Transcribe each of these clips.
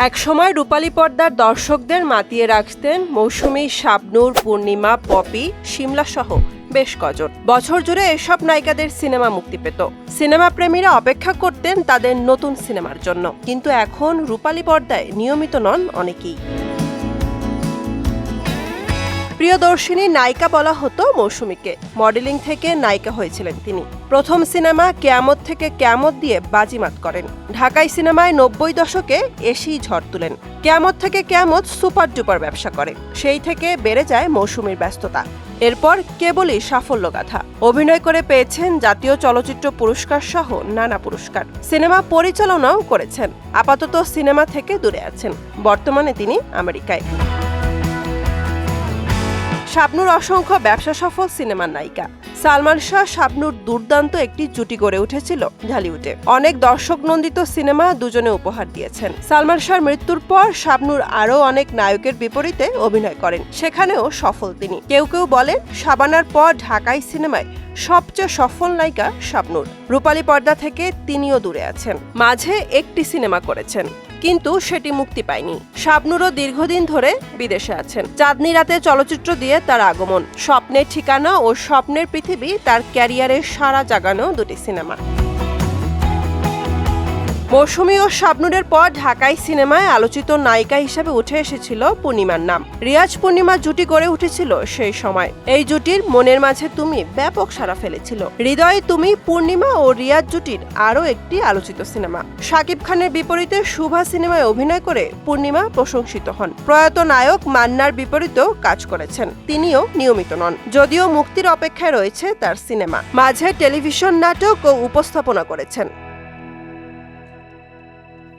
একসময় রূপালী পর্দার দর্শকদের মাতিয়ে রাখতেন মৌসুমী, শাবনূর, পূর্ণিমা, পপি, শিমলা সহ বেশ কজন। বছর জুড়ে এসব নায়িকাদের সিনেমা মুক্তি পেত। সিনেমা প্রেমীরা অপেক্ষা করতেন তাদের নতুন সিনেমার জন্য। কিন্তু এখন রূপালী পর্দায় নিয়মিত নন অনেকেই। প্রিয়দর্শিনী নায়িকা বলা হতো মৌসুমীকে। মডেলিং থেকে নায়িকা হয়েছিলেন তিনি। প্রথম সিনেমা কেয়ামত থেকে কেয়ামত দিয়ে বাজিমাত করেন। ঢাকাই সিনেমায় ৯০ দশকে এসেই ঝড় তুলেন। কেয়ামত থেকে কেয়ামত সুপার ডুপার ব্যবসা করে। সেই থেকে বেড়ে যায় মৌসুমীর ব্যস্ততা। এরপর কেবলই সাফল্য গাথা। অভিনয় করে পেয়েছেন জাতীয় চলচ্চিত্র পুরস্কার সহ নানা পুরস্কার। সিনেমা পরিচালনাও করেছেন। আপাতত সিনেমা থেকে দূরে আছেন। বর্তমানে তিনি আমেরিকায়। শাবনূর অসংখ্য ব্যবসা সফল সিনেমার নায়িকা। সালমান শাহ শাবনূর দুর্দান্ত একটি জুটি গড়ে উঠেছিল ঢালিউডে। অনেক দর্শক নন্দিত সিনেমা দুজনে উপহার দিয়েছেন। সালমান শাহর মৃত্যুর পর শাবনূর আরও অনেক নায়কের বিপরীতে অভিনয় করেন। সেখানেও সফল তিনি। কেউ কেউ বলেন শাবানার পর ঢাকাই সিনেমায় সবচেয়ে সফল নায়িকা শাবনূর। রূপালী পর্দা থেকে তিনিও দূরে আছেন। মাঝে একটি সিনেমা করেছেন, কিন্তু সেটি মুক্তি পায়নি। শাবনূরও দীর্ঘদিন ধরে বিদেশে আছেন। চাঁদনি রাতে চলচ্চিত্র দিয়ে তার আগমন। স্বপ্নের ঠিকানা ও স্বপ্নের পৃথিবী তার ক্যারিয়ারের সারা জাগানো দুটি সিনেমা। মৌসুমী ও শাবনূরের পর ঢাকাই সিনেমায় আলোচিত নায়িকা হিসেবে উঠে এসেছিল পূর্ণিমার নাম। রিয়াজ পূর্ণিমা জুটি গড়ে উঠেছিল সেই সময়। এই জুটির মনের মাঝে তুমি ব্যাপক সাড়া ফেলেছিল। হৃদয়ে তুমি পূর্ণিমা ও রিয়াজ জুটির আরও একটি আলোচিত সিনেমা। শাকিব খানের বিপরীতে শুভা সিনেমায় অভিনয় করে পূর্ণিমা প্রশংসিত হন। প্রয়াত নায়ক মান্নার বিপরীতেও কাজ করেছেন। তিনিও নিয়মিত নন, যদিও মুক্তির অপেক্ষায় রয়েছে তার সিনেমা। মাঝে টেলিভিশন নাটক ও উপস্থাপনা করেছেন।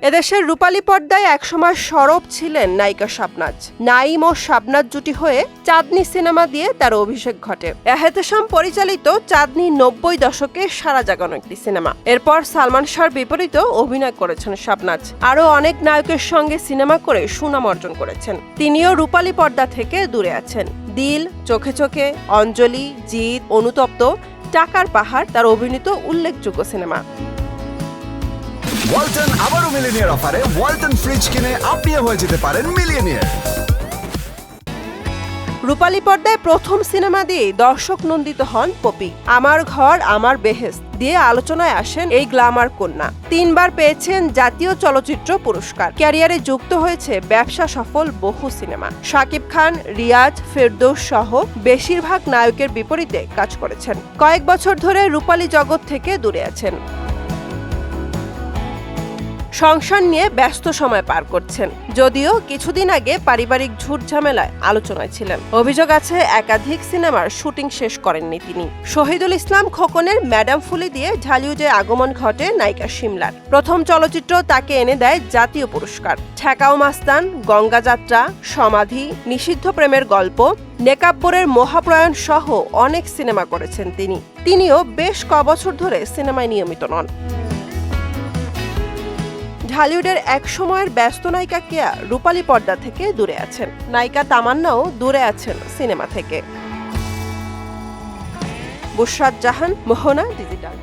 এদেশের রূপালী পর্দায় একসময় সরব ছিলেন নায়িকা শাবনাজ। নাইম ও শাবনাজ জুটি হয়ে চাঁদনি সিনেমা দিয়ে তার অভিষেক ঘটে। এহতেশাম পরিচালিত চাঁদনি ৯০ দশকে সারা জাগানো একটি সিনেমা। এরপর সালমান শাহর বিপরীতেও অভিনয় করেছেন শাবনাজ। আরও অনেক নায়কের সঙ্গে সিনেমা করে সুনাম অর্জন করেছেন। তিনিও রূপালী পর্দা থেকে দূরে আছেন। দিল, চোখে চোখে, অঞ্জলি, জিত, অনুতপ্ত, টাকার পাহাড় তার অভিনীত উল্লেখযোগ্য সিনেমা। ওয়ালটন আবারও মিলিয়নিয়ার অফারে ওয়ালটন ফ্রিজ কিনে আপনিও হয়ে যেতে পারেন মিলিয়নিয়ার। রূপালী পর্দায় প্রথম সিনেমা দিয়ে দর্শক নন্দিত হন পপি। আমার ঘর আমার বেহেশত দিয়ে আলোচনায় আসেন এই গ্ল্যামার কন্যা। ৩ বার পেয়েছেন জাতীয় চলচ্চিত্র পুরস্কার। ক্যারিয়ারে যুক্ত হয়েছে ব্যবসা সফল বহু সিনেমা। শাকিব খান, রিয়াজ, ফেরদৌস সহ বেশিরভাগ নায়কের বিপরীতে কাজ করেছেন। কয়েক বছর ধরে রূপালী জগৎ থেকে দূরে আছেন। সংসার নিয়ে ব্যস্ত সময় পার করছেন। যদিও কিছুদিন আগে পারিবারিক ঝুট ঝামেলায় আলোচনায় ছিলেন। অভিযোগ আছে একাধিক সিনেমার শুটিং শেষ করেননি তিনি। শহীদুল ইসলাম খোকনের ম্যাডাম ফুলি দিয়ে ঢালিউডে আগমন ঘটে নায়িকা শিমলার। প্রথম চলচ্চিত্র তাকে এনে দেয় জাতীয় পুরস্কার। ঠেকাও মাস্তান, গঙ্গা যাত্রা, সমাধি, নিষিদ্ধ প্রেমের গল্প, নেকাব্বরের মহাপ্রয়াণ সহ অনেক সিনেমা করেছেন তিনি। তিনিও বেশ কবছর ধরে সিনেমায় নিয়মিত নন। ঢালিউডের এক সময়ের ব্যস্ত নায়িকা কেয়া রূপালী পর্দা থেকে দূরে আছেন। নায়িকা তামান্নাও দূরে আছেন সিনেমা থেকে। বুশরাত জাহান, মোহনা ডিজিটাল।